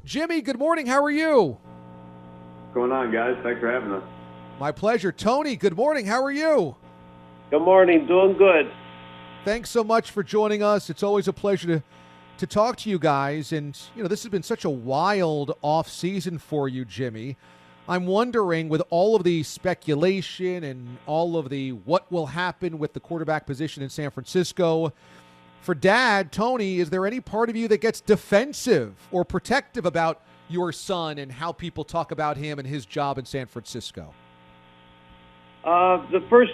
Jimmy, good morning. How are you? What's going on, guys? Thanks for having us. My pleasure. Tony, good morning. How are you? Good morning. Doing good. Thanks so much for joining us. It's always a pleasure to talk to you guys. And, this has been such a wild off season for you, Jimmy. I'm wondering, with all of the speculation and all of the what will happen with the quarterback position in San Francisco, for Dad, Tony, is there any part of you that gets defensive or protective about your son and how people talk about him and his job in San Francisco? The first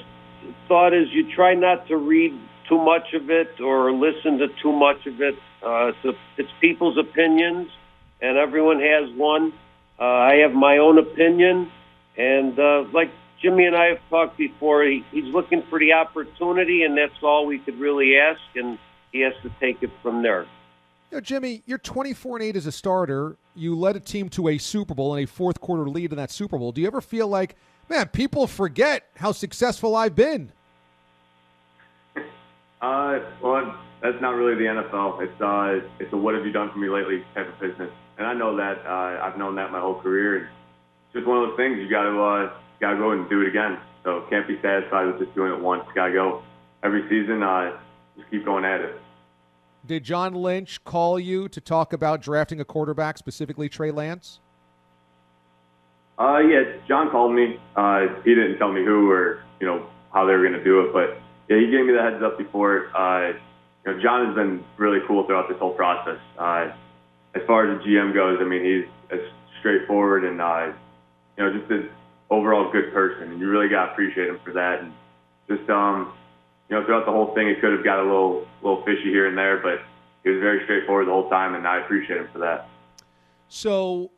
thought is you try not to read too much of it or listen to too much of it. It's people's opinions, and everyone has one. I have my own opinion, and like Jimmy and I have talked before, he's looking for the opportunity, and that's all we could really ask, and he has to take it from there. Jimmy, you're 24-8 as a starter. You led a team to a Super Bowl and a fourth quarter lead in that Super Bowl. Do you ever feel like, man, people forget how successful I've been? Well, that's not really the NFL. It's a what have you done for me lately type of business. And I know that. I've known that my whole career. And it's just one of those things. You got to go and do it again. So can't be satisfied with just doing it once. Got to go every season. Just keep going at it. Did John Lynch call you to talk about drafting a quarterback, specifically Trey Lance? Yeah, John called me. He didn't tell me who or how they were going to do it, but yeah, he gave me the heads up before. John has been really cool throughout this whole process. As far as the GM goes, I mean, he's as straightforward and just an overall good person, and you really got to appreciate him for that. And just throughout the whole thing, it could have got a little fishy here and there, but he was very straightforward the whole time, and I appreciate him for that. So,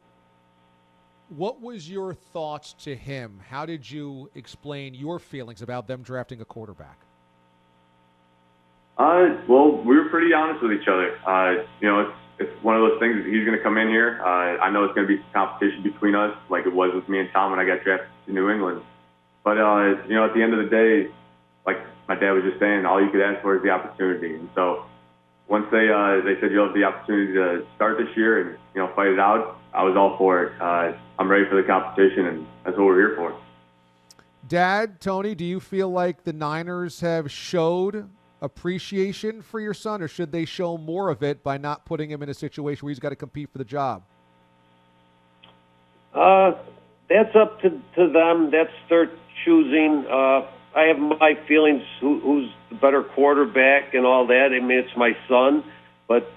what was your thoughts to him? How did you explain your feelings about them drafting a quarterback? Well, we were pretty honest with each other. It's one of those things that he's going to come in here. I know it's going to be competition between us, like it was with me and Tom when I got drafted to New England. But at the end of the day, like my dad was just saying, all you could ask for is the opportunity. And so once they said you'll have the opportunity to start this year and fight it out, I was all for it. I'm ready for the competition, and that's what we're here for. Dad, Tony, do you feel like the Niners have showed appreciation for your son, or should they show more of it by not putting him in a situation where he's got to compete for the job? That's up to them. That's their choosing. I have my feelings who's the better quarterback and all that. I mean, it's my son, but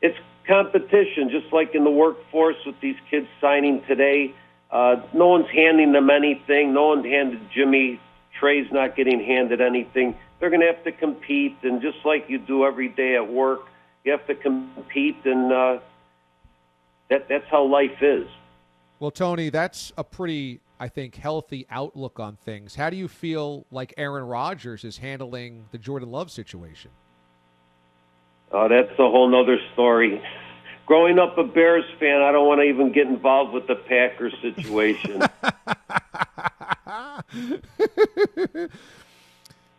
it's competition, just like in the workforce with these kids signing today. No one's handing them anything. No one handed Jimmy. Trey's not getting handed anything. They're going to have to compete, and just like you do every day at work, you have to compete, and that's how life is. Well, Tony, that's a pretty, I think, healthy outlook on things. How do you feel like Aaron Rodgers is handling the Jordan Love situation? Oh, that's a whole nother story. Growing up a Bears fan, I don't want to even get involved with the Packers situation.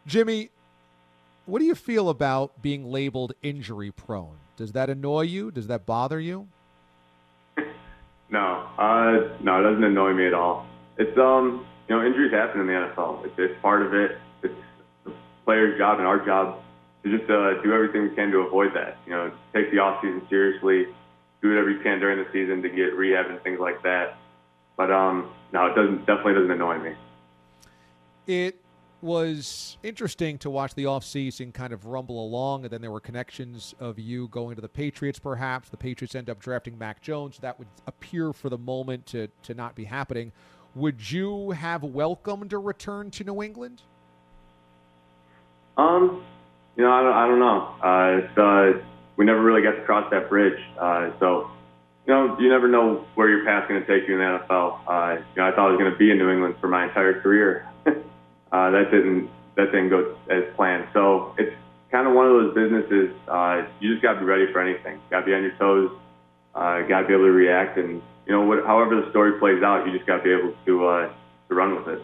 Jimmy, what do you feel about being labeled injury prone? Does that annoy you? Does that bother you? No, it doesn't annoy me at all. It's injuries happen in the NFL. It's part of it. It's the player's job and our job to just do everything we can to avoid that. Take the off season seriously, do whatever you can during the season to get rehab and things like that. But no, it definitely doesn't annoy me. It was interesting to watch the offseason kind of rumble along, and then there were connections of you going to the Patriots, perhaps. The Patriots end up drafting Mac Jones. That would appear for the moment to not be happening. Would you have welcomed a return to New England? I don't know. We never really got to cross that bridge. So you never know where your path's going to take you in the NFL. I thought I was going to be in New England for my entire career. That didn't go as planned. So it's kind of one of those businesses. You just got to be ready for anything. Got to be on your toes. Got to be able to react, and however the story plays out, you just got to be able to run with it.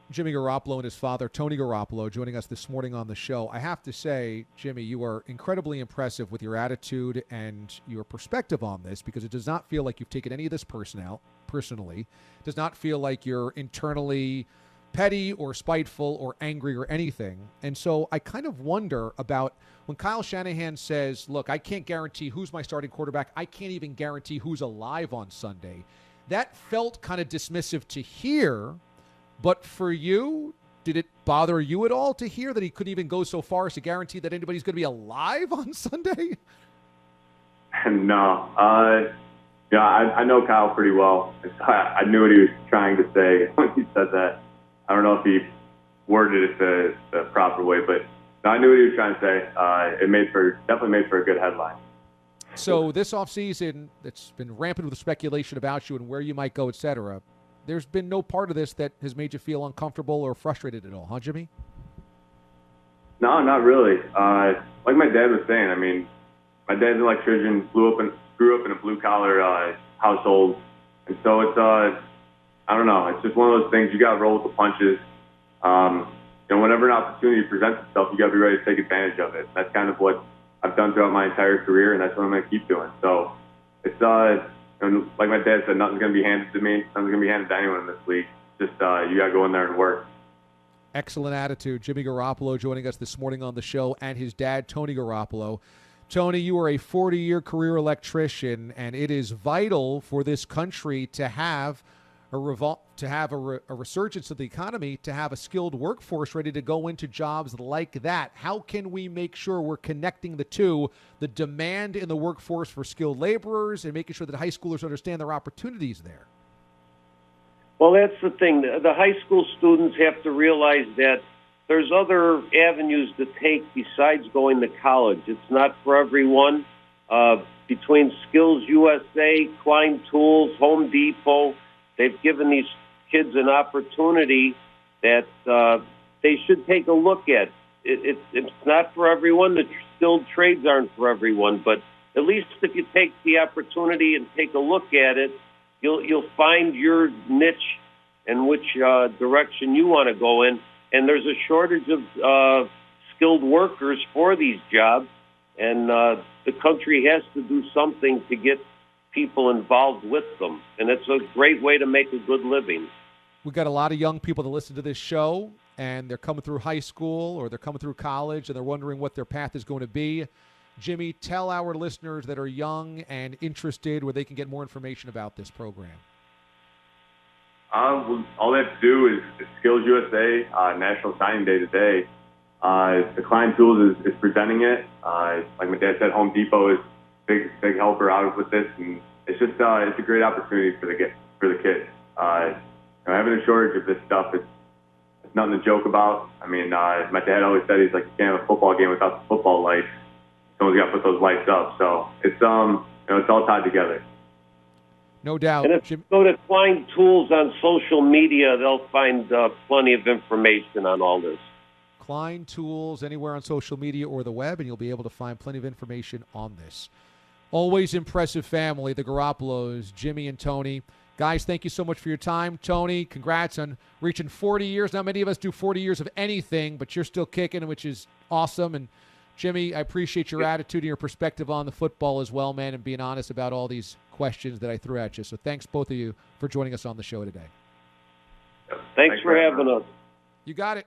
Jimmy Garoppolo and his father, Tony Garoppolo, joining us this morning on the show. I have to say, Jimmy, you are incredibly impressive with your attitude and your perspective on this, because it does not feel like you've taken any of this personally. It does not feel like you're internally petty or spiteful or angry or anything. And so I kind of wonder about when Kyle Shanahan says, look, I can't guarantee who's my starting quarterback. I can't even guarantee who's alive on Sunday. That felt kind of dismissive to hear. But for you, did it bother you at all to hear that he couldn't even go so far as to guarantee that anybody's going to be alive on Sunday? No. I know Kyle pretty well. I knew what he was trying to say when he said that. I don't know if he worded it the proper way, but no, I knew what he was trying to say. It definitely made for a good headline. So this offseason, that's been rampant with speculation about you and where you might go, et cetera. There's been no part of this that has made you feel uncomfortable or frustrated at all, huh, Jimmy? No, not really. Like my dad was saying, I mean, my dad's an electrician, grew up in a blue-collar household. And so it's, I don't know, it's just one of those things. You got to roll with the punches. Whenever an opportunity presents itself, you got to be ready to take advantage of it. That's kind of what I've done throughout my entire career, and that's what I'm going to keep doing. So it's, and like my dad said, nothing's going to be handed to me. Nothing's going to be handed to anyone in this league. Just you got to go in there and work. Excellent attitude. Jimmy Garoppolo joining us this morning on the show, and his dad, Tony Garoppolo. Tony, you are a 40-year career electrician, and it is vital for this country to have a resurgence of the economy, to have a skilled workforce ready to go into jobs like that. How can we make sure we're connecting the two, the demand in the workforce for skilled laborers and making sure that high schoolers understand their opportunities there? Well, that's the thing. The high school students have to realize that there's other avenues to take besides going to college. It's not for everyone. Between Skills USA, Klein Tools, Home Depot, they've given these kids an opportunity that they should take a look at. It's not for everyone. The skilled trades aren't for everyone. But at least if you take the opportunity and take a look at it, you'll find your niche and which direction you want to go in. And there's a shortage of skilled workers for these jobs. And the country has to do something to get people involved with them. And it's a great way to make a good living. We've got a lot of young people that listen to this show, and they're coming through high school or they're coming through college, and they're wondering what their path is going to be. Jimmy, tell our listeners that are young and interested where they can get more information about this program. All they have to do is Skills USA, National Signing Day today. The Klein Tools is presenting it. Like my dad said, Home Depot is big helper out with this, and it's just it's a great opportunity for the kids. Having a shortage of this stuff, it's nothing to joke about. I mean, my dad always said, he's like, you can't have a football game without the football lights. Someone's got to put those lights up. So it's it's all tied together. No doubt. And if you go to Klein Tools on social media, they'll find plenty of information on all this. Klein Tools anywhere on social media or the web, and you'll be able to find plenty of information on this. Always impressive family, the Garoppolos, Jimmy and Tony. Guys, thank you so much for your time. Tony, congrats on reaching 40 years. Not many of us do 40 years of anything, but you're still kicking, which is awesome. And Jimmy, I appreciate your attitude and your perspective on the football as well, man, and being honest about all these questions that I threw at you. So thanks, both of you, for joining us on the show today. Thanks for having us. You got it.